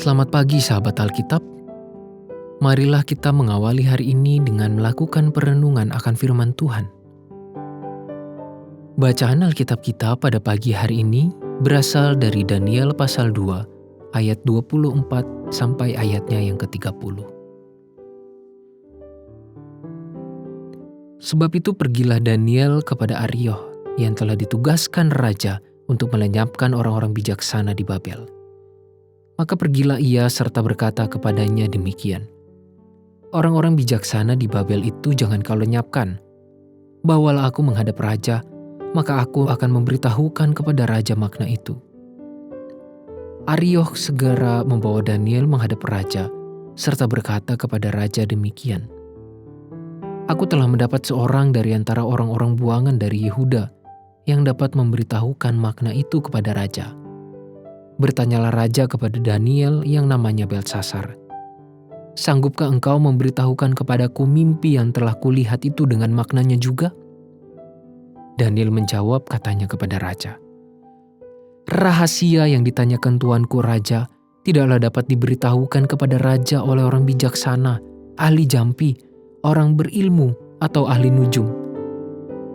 Selamat pagi sahabat Alkitab. Marilah kita mengawali hari ini dengan melakukan perenungan akan firman Tuhan. Bacaan Alkitab kita pada pagi hari ini berasal dari Daniel pasal 2 ayat 24 sampai ayatnya yang ke-30. Sebab itu pergilah Daniel kepada Arioh yang telah ditugaskan raja untuk melenyapkan orang-orang bijaksana di Babel. Maka pergilah ia serta berkata kepadanya demikian. Orang-orang bijaksana di Babel itu jangan kau lenyapkan. Bawalah aku menghadap raja, maka aku akan memberitahukan kepada raja makna itu. Arioh segera membawa Daniel menghadap raja, serta berkata kepada raja demikian. Aku telah mendapat seorang dari antara orang-orang buangan dari Yehuda yang dapat memberitahukan makna itu kepada raja. Bertanyalah raja kepada Daniel yang namanya Beltsasar. Sanggupkah engkau memberitahukan kepadaku mimpi yang telah kulihat itu dengan maknanya juga? Daniel menjawab katanya kepada raja. Rahasia yang ditanyakan tuanku raja tidaklah dapat diberitahukan kepada raja oleh orang bijaksana, ahli jampi, orang berilmu, atau ahli nujum.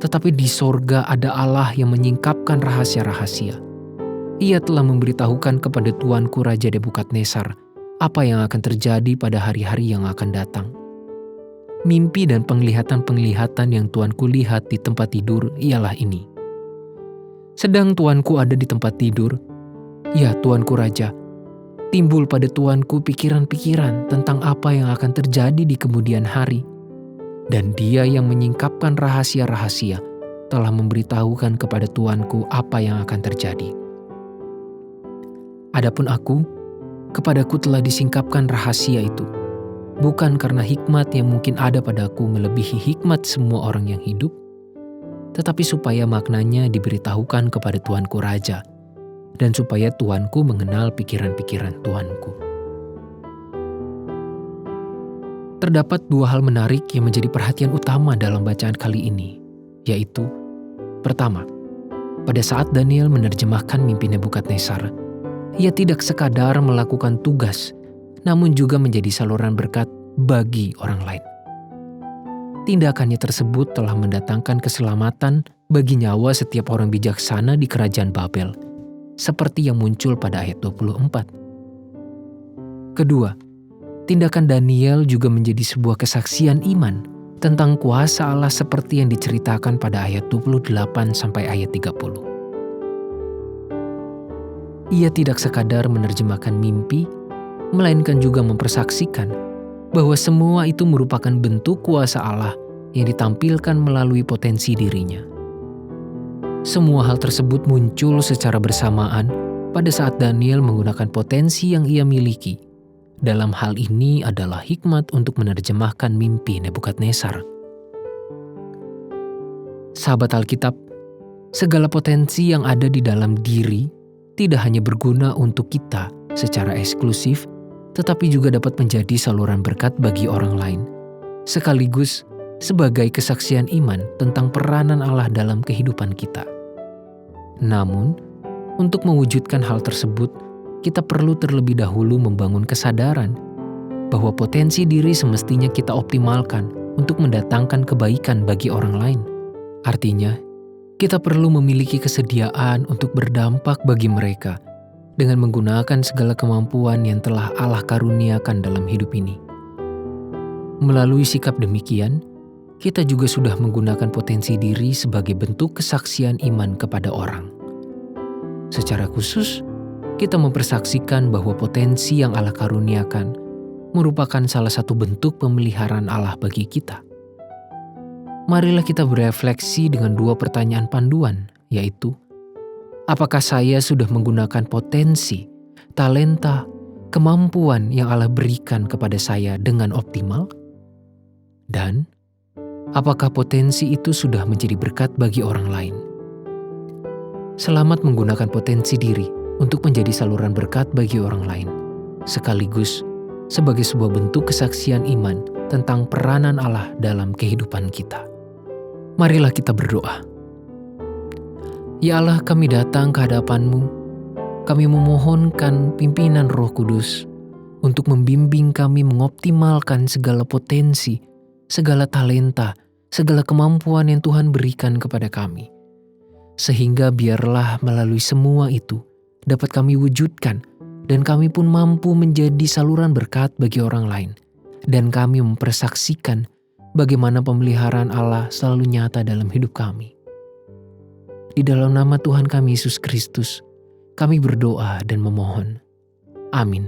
Tetapi di sorga ada Allah yang menyingkapkan rahasia-rahasia. Ia telah memberitahukan kepada tuanku Raja Nebukadnezar apa yang akan terjadi pada hari-hari yang akan datang. Mimpi dan penglihatan-penglihatan yang tuanku lihat di tempat tidur ialah ini. Sedang tuanku ada di tempat tidur, ya tuanku Raja, timbul pada tuanku pikiran-pikiran tentang apa yang akan terjadi di kemudian hari. Dan dia yang menyingkapkan rahasia-rahasia telah memberitahukan kepada tuanku apa yang akan terjadi. Adapun aku, kepadaku telah disingkapkan rahasia itu, bukan karena hikmat yang mungkin ada padaku melebihi hikmat semua orang yang hidup, tetapi supaya maknanya diberitahukan kepada tuanku raja, dan supaya tuanku mengenal pikiran-pikiran tuanku. Terdapat dua hal menarik yang menjadi perhatian utama dalam bacaan kali ini, yaitu, pertama, pada saat Daniel menerjemahkan mimpi Nebukadnezar, ia tidak sekadar melakukan tugas, namun juga menjadi saluran berkat bagi orang lain. Tindakannya tersebut telah mendatangkan keselamatan bagi nyawa setiap orang bijaksana di kerajaan Babel, seperti yang muncul pada ayat 24. Kedua, tindakan Daniel juga menjadi sebuah kesaksian iman tentang kuasa Allah seperti yang diceritakan pada ayat 28 sampai ayat 30. Ia tidak sekadar menerjemahkan mimpi, melainkan juga mempersaksikan bahwa semua itu merupakan bentuk kuasa Allah yang ditampilkan melalui potensi dirinya. Semua hal tersebut muncul secara bersamaan pada saat Daniel menggunakan potensi yang ia miliki. Dalam hal ini adalah hikmat untuk menerjemahkan mimpi Nebukadnezar. Sahabat Alkitab, segala potensi yang ada di dalam diri tidak hanya berguna untuk kita secara eksklusif, tetapi juga dapat menjadi saluran berkat bagi orang lain, sekaligus sebagai kesaksian iman tentang peranan Allah dalam kehidupan kita. Namun, untuk mewujudkan hal tersebut, kita perlu terlebih dahulu membangun kesadaran bahwa potensi diri semestinya kita optimalkan untuk mendatangkan kebaikan bagi orang lain. Artinya, kita perlu memiliki kesediaan untuk berdampak bagi mereka dengan menggunakan segala kemampuan yang telah Allah karuniakan dalam hidup ini. Melalui sikap demikian, kita juga sudah menggunakan potensi diri sebagai bentuk kesaksian iman kepada orang. Secara khusus, kita mempersaksikan bahwa potensi yang Allah karuniakan merupakan salah satu bentuk pemeliharaan Allah bagi kita. Marilah kita berefleksi dengan dua pertanyaan panduan, yaitu, apakah saya sudah menggunakan potensi, talenta, kemampuan yang Allah berikan kepada saya dengan optimal? Dan, apakah potensi itu sudah menjadi berkat bagi orang lain? Selamat menggunakan potensi diri untuk menjadi saluran berkat bagi orang lain, sekaligus sebagai sebuah bentuk kesaksian iman tentang peranan Allah dalam kehidupan kita. Marilah kita berdoa. Ya Allah, kami datang ke hadapan-Mu. Kami memohonkan pimpinan Roh Kudus untuk membimbing kami mengoptimalkan segala potensi, segala talenta, segala kemampuan yang Tuhan berikan kepada kami. Sehingga biarlah melalui semua itu dapat kami wujudkan dan kami pun mampu menjadi saluran berkat bagi orang lain. Dan kami mempersaksikan bagaimana pemeliharaan Allah selalu nyata dalam hidup kami. Di dalam nama Tuhan kami Yesus Kristus, kami berdoa dan memohon. Amin.